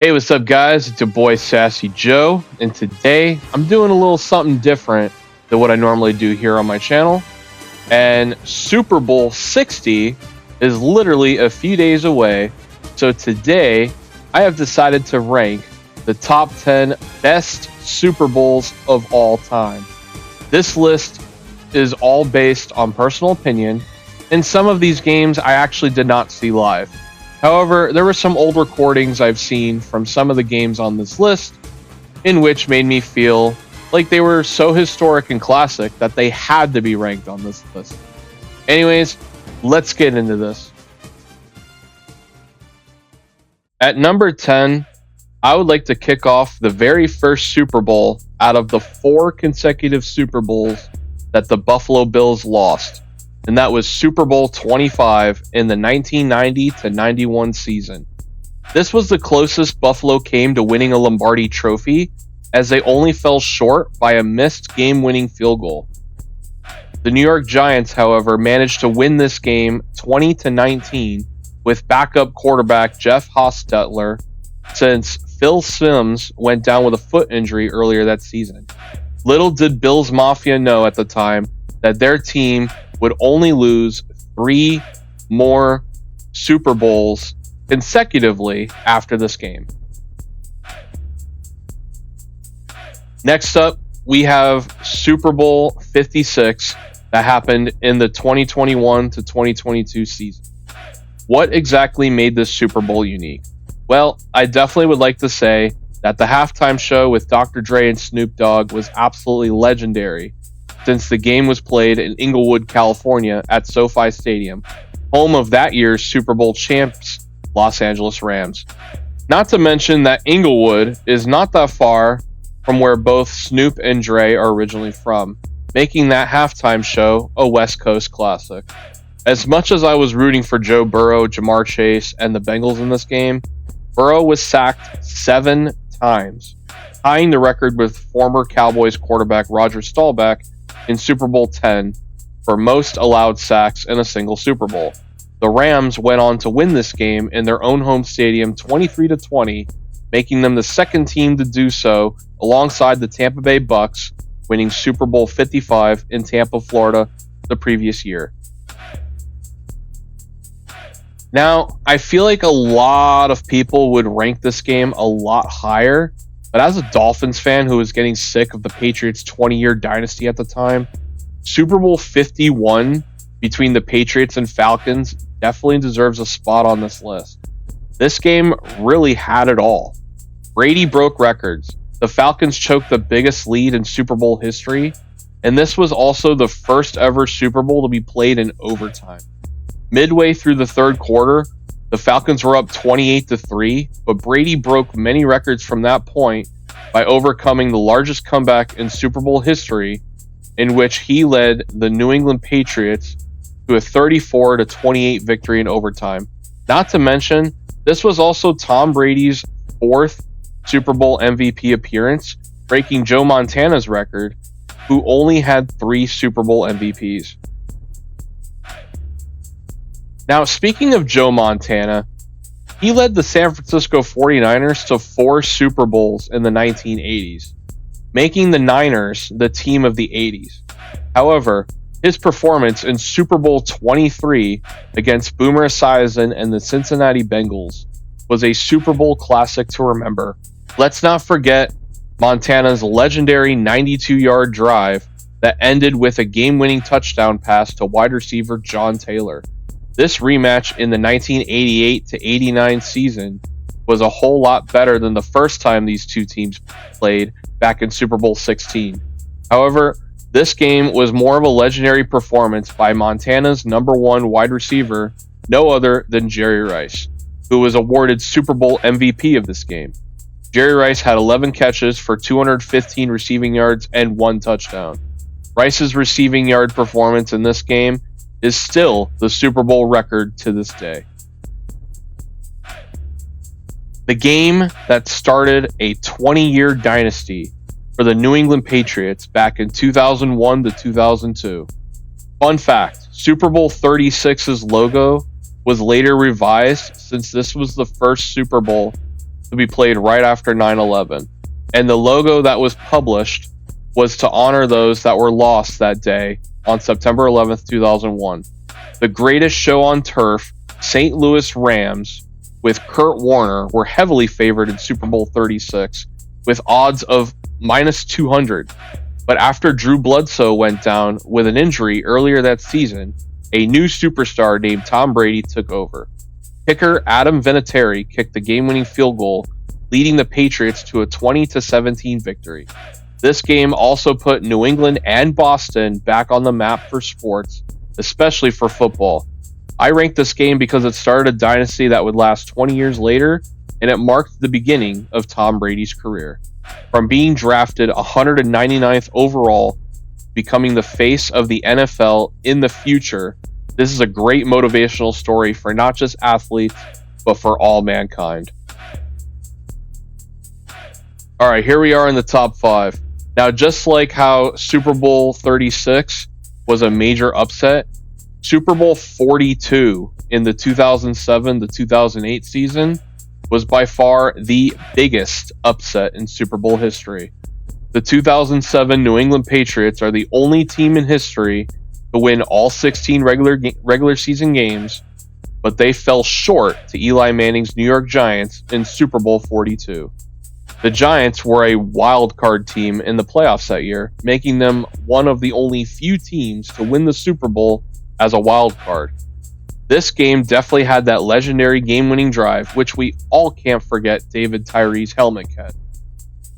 Hey, what's up, guys? It's your boy Sassy Joe, and today I'm doing a little something different than what I normally do here on my channel. And Super Bowl 60 is literally a few days away, so today I have decided to rank the top 10 best Super Bowls of all time. This list is all based on personal opinion, and some of these games I actually did not see live. However, there were some old recordings I've seen from some of the games on this list, in which made me feel like they were so historic and classic that they had to be ranked on this list. Anyways, let's get into this. At number 10, I would like to kick off the very first Super Bowl out of the 4 consecutive Super Bowls that the Buffalo Bills lost, and that was Super Bowl 25 in the 1990-91 season. This was the closest Buffalo came to winning a Lombardi trophy, as they only fell short by a missed game-winning field goal. The New York Giants, however, managed to win this game 20-19 with backup quarterback Jeff Hostetler, since Phil Simms went down with a foot injury earlier that season. Little did Bills Mafia know at the time that their team would only lose 3 more Super Bowls consecutively after this game. Next up, we have Super Bowl 56 that happened in the 2021 to 2022 season. What exactly made this Super Bowl unique? Well, I definitely would like to say that the halftime show with Dr. Dre and Snoop Dogg was absolutely legendary, since the game was played in Inglewood, California at SoFi Stadium, home of that year's Super Bowl champs, Los Angeles Rams. Not to mention that Inglewood is not that far from where both Snoop and Dre are originally from, making that halftime show a West Coast classic. As much as I was rooting for Joe Burrow, Jamar Chase, and the Bengals in this game, Burrow was sacked 7 times, tying the record with former Cowboys quarterback Roger Staubach in Super Bowl X for most allowed sacks in a single Super Bowl. The Rams went on to win this game in their own home stadium 23-20, making them the second team to do so alongside the Tampa Bay Bucks, winning Super Bowl 55 in Tampa, Florida the previous year. Now, I feel like a lot of people would rank this game a lot higher, but as a Dolphins fan who was getting sick of the Patriots' 20-year dynasty at the time, Super Bowl 51 between the Patriots and Falcons definitely deserves a spot on this list. This game really had it all. Brady broke records. The Falcons choked the biggest lead in Super Bowl history, and this was also the first ever Super Bowl to be played in overtime. Midway through the third quarter, the Falcons were up 28-3, but Brady broke many records from that point by overcoming the largest comeback in Super Bowl history, in which he led the New England Patriots to a 34-28 victory in overtime. Not to mention, this was also Tom Brady's 4th Super Bowl MVP appearance, breaking Joe Montana's record, who only had 3 Super Bowl MVPs. Now, speaking of Joe Montana, he led the San Francisco 49ers to 4 Super Bowls in the 1980s, making the Niners the team of the 80s. However, his performance in Super Bowl 23 against Boomer Esiason and the Cincinnati Bengals was a Super Bowl classic to remember. Let's not forget Montana's legendary 92-yard drive that ended with a game-winning touchdown pass to wide receiver John Taylor. This rematch in the 1988-89 season was a whole lot better than the first time these two teams played back in Super Bowl 16. However, this game was more of a legendary performance by Montana's number 1 wide receiver, no other than Jerry Rice, who was awarded Super Bowl MVP of this game. Jerry Rice had 11 catches for 215 receiving yards and 1 touchdown. Rice's receiving yard performance in this game is still the Super Bowl record to this day. The game that started a 20-year dynasty for the New England Patriots back in 2001 to 2002. Fun fact, Super Bowl 36's logo was later revised, since this was the first Super Bowl to be played right after 9/11. And the logo that was published was to honor those that were lost that day on September 11th, 2001. The greatest show on turf, St. Louis Rams, with Kurt Warner, were heavily favored in Super Bowl 36 with odds of minus 200. But after Drew Bledsoe went down with an injury earlier that season, a new superstar named Tom Brady took over. Kicker Adam Vinatieri kicked the game-winning field goal, leading the Patriots to a 20-17 victory. This game also put New England and Boston back on the map for sports, especially for football. I ranked this game because it started a dynasty that would last 20 years later, and it marked the beginning of Tom Brady's career. From being drafted 199th overall, becoming the face of the NFL in the future, this is a great motivational story for not just athletes, but for all mankind. All right, here we are in the top 5. Now, just like how Super Bowl 36 was a major upset, Super Bowl 42 in the 2007 to 2008 season was by far the biggest upset in Super Bowl history. The 2007 New England Patriots are the only team in history to win all 16 regular season games, but they fell short to Eli Manning's New York Giants in Super Bowl 42. The Giants were a wild card team in the playoffs that year, making them one of the only few teams to win the Super Bowl as a wild card. This game definitely had that legendary game-winning drive, which we all can't forget David Tyree's helmet catch.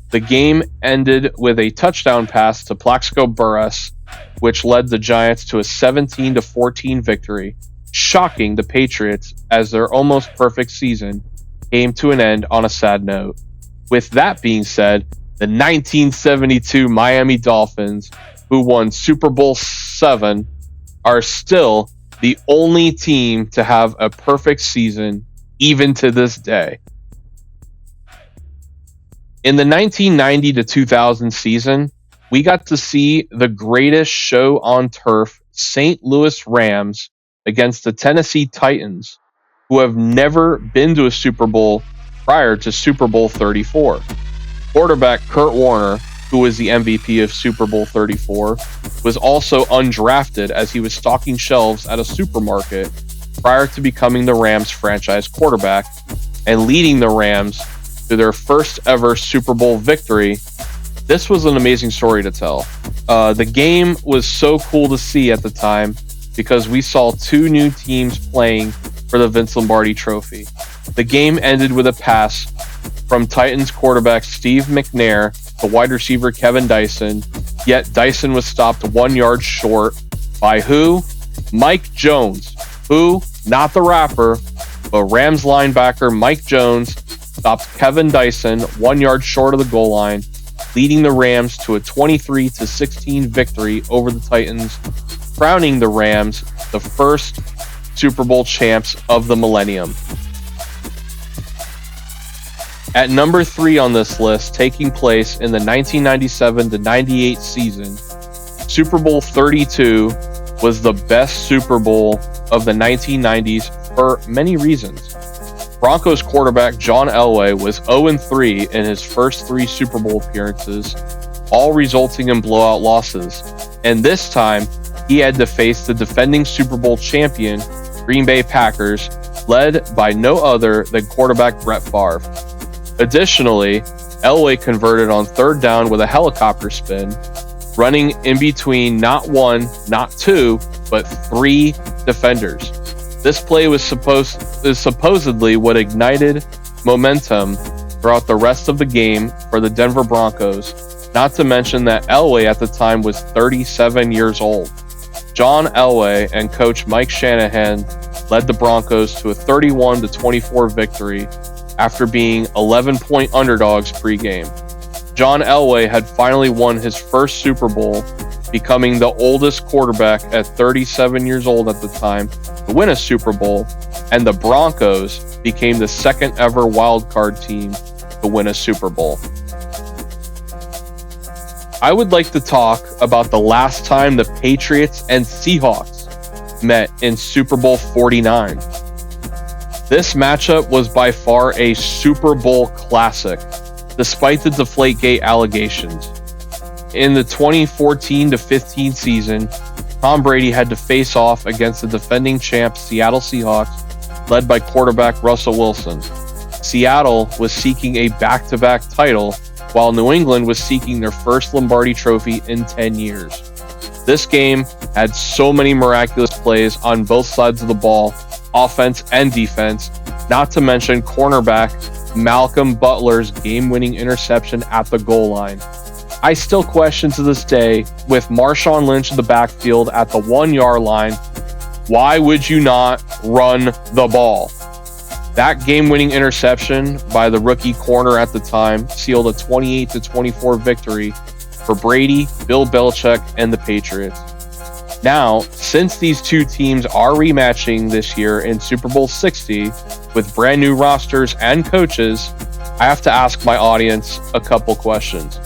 The game ended with a touchdown pass to Plaxico Burress, which led the Giants to a 17-14 victory, shocking the Patriots as their almost perfect season came to an end on a sad note. With that being said, the 1972 Miami Dolphins, who won Super Bowl VII, are still the only team to have a perfect season, even to this day. In the 1990 to 2000 season, we got to see the greatest show on turf, St. Louis Rams, against the Tennessee Titans, who have never been to a Super Bowl prior to Super Bowl 34. Quarterback Kurt Warner, who was the MVP of Super Bowl 34, was also undrafted as he was stocking shelves at a supermarket prior to becoming the Rams franchise quarterback and leading the Rams to their first ever Super Bowl victory. This was an amazing story to tell. The game was so cool to see at the time because we saw two new teams playing for the Vince Lombardi Trophy. The game ended with a pass from Titans quarterback Steve McNair to wide receiver Kevin Dyson, yet Dyson was stopped 1 yard short by who? Mike Jones, who, not the rapper, but Rams linebacker Mike Jones stopped Kevin Dyson 1 yard short of the goal line, leading the Rams to a 23-16 victory over the Titans, crowning the Rams the first Super Bowl champs of the millennium. At number 3 on this list, taking place in the 1997-98 season, Super Bowl 32 was the best Super Bowl of the 1990s for many reasons. Broncos quarterback John Elway was 0-3 in his first 3 Super Bowl appearances, all resulting in blowout losses. And this time, he had to face the defending Super Bowl champion, Green Bay Packers, led by no other than quarterback Brett Favre. Additionally, Elway converted on 3rd down with a helicopter spin, running in between not 1, not 2, but 3 defenders. This play was supposedly what ignited momentum throughout the rest of the game for the Denver Broncos, not to mention that Elway at the time was 37 years old. John Elway and coach Mike Shanahan led the Broncos to a 31-24 victory after being 11-point underdogs pre-game. John Elway had finally won his first Super Bowl, becoming the oldest quarterback at 37 years old at the time to win a Super Bowl, and the Broncos became the second ever wild card team to win a Super Bowl. I would like to talk about the last time the Patriots and Seahawks met in Super Bowl 49. This matchup was by far a Super Bowl classic, despite the Deflategate allegations. In the 2014-15 season, Tom Brady had to face off against the defending champ Seattle Seahawks, led by quarterback Russell Wilson. Seattle was seeking a back-to-back title, while New England was seeking their first Lombardi trophy in 10 years. This game had so many miraculous plays on both sides of the ball, offense and defense, not to mention cornerback Malcolm Butler's game-winning interception at the goal line. I still question to this day, with Marshawn Lynch in the backfield at the 1-yard line, why would you not run the ball? That game-winning interception by the rookie corner at the time sealed a 28-24 victory for Brady, Bill Belichick, and the Patriots. Now, since these two teams are rematching this year in Super Bowl 60 with brand new rosters and coaches, I have to ask my audience a couple questions.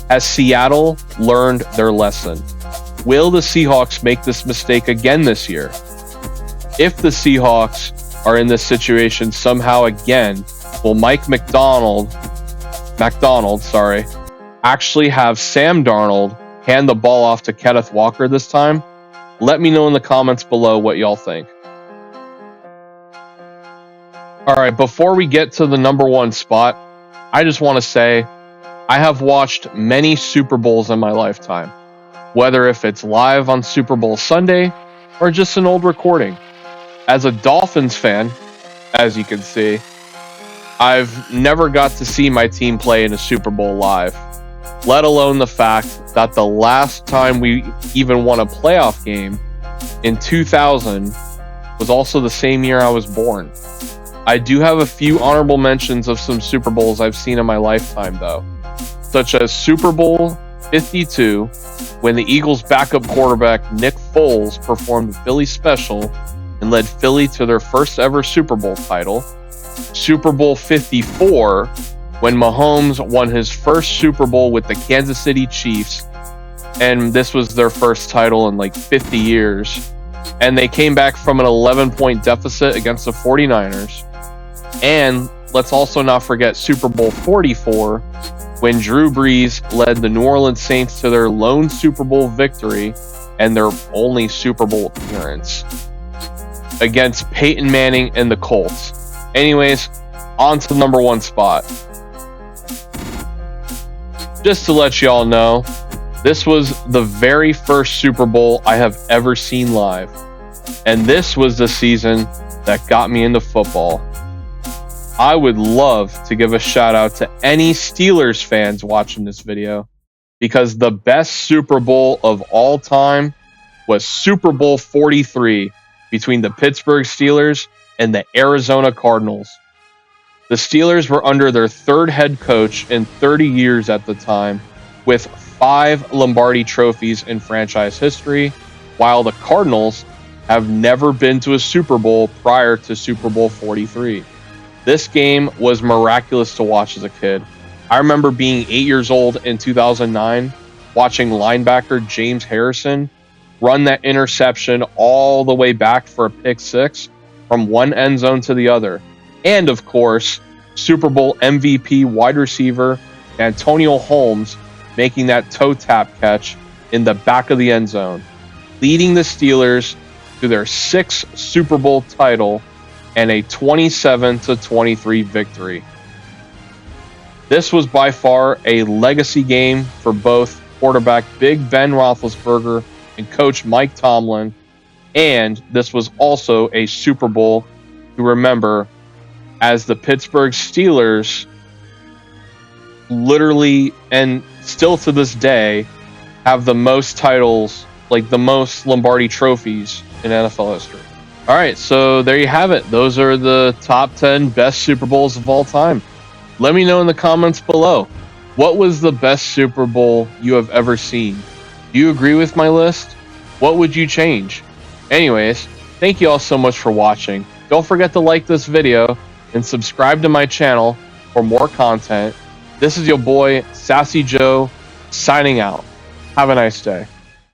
Has Seattle learned their lesson? Will the Seahawks make this mistake again this year? If the Seahawks are in this situation somehow again, will Mike McDonald, actually have Sam Darnold hand the ball off to Kenneth Walker this time? Let me know in the comments below what y'all think. All right, before we get to the number one spot, I just want to say I have watched many Super Bowls in my lifetime, whether if it's live on Super Bowl Sunday or just an old recording. As a Dolphins fan, as you can see, I've never got to see my team play in a Super Bowl live, let alone the fact that the last time we even won a playoff game in 2000 was also the same year I was born. I do have a few honorable mentions of some Super Bowls I've seen in my lifetime, though, such as Super Bowl 52, when the Eagles' backup quarterback Nick Foles performed the Philly Special and led Philly to their first ever Super Bowl title. Super Bowl 54, when Mahomes won his first Super Bowl with the Kansas City Chiefs, and this was their first title in like 50 years, and they came back from an 11-point deficit against the 49ers. And let's also not forget Super Bowl 44, when Drew Brees led the New Orleans Saints to their lone Super Bowl victory and their only Super Bowl appearance against Peyton Manning and the Colts. Anyways, on to the number one spot. Just to let y'all know, this was the very first Super Bowl I have ever seen live. And this was the season that got me into football. I would love to give a shout out to any Steelers fans watching this video, because the best Super Bowl of all time was Super Bowl 43 between the Pittsburgh Steelers and the Arizona Cardinals. The Steelers were under their third head coach in 30 years at the time, with 5 Lombardi trophies in franchise history, while the Cardinals have never been to a Super Bowl prior to Super Bowl 43. This game was miraculous to watch as a kid. I remember being 8 years old in 2009, watching linebacker James Harrison run that interception all the way back for a pick six from one end zone to the other. And of course, Super Bowl MVP wide receiver Antonio Holmes making that toe tap catch in the back of the end zone, leading the Steelers to their 6th Super Bowl title and a 27-23 victory. This was by far a legacy game for both quarterback Big Ben Roethlisberger and coach Mike Tomlin, and this was also a Super Bowl to remember, as the Pittsburgh Steelers literally, and still to this day, have the most titles, like the most Lombardi trophies in NFL history. All right, so there you have it. Those are the top 10 best Super Bowls of all time. Let me know in the comments below, what was the best Super Bowl you have ever seen? Do you agree with my list? What would you change? Anyways, thank you all so much for watching. Don't forget to like this video and subscribe to my channel for more content. This is your boy, Sassy Joe, signing out. Have a nice day.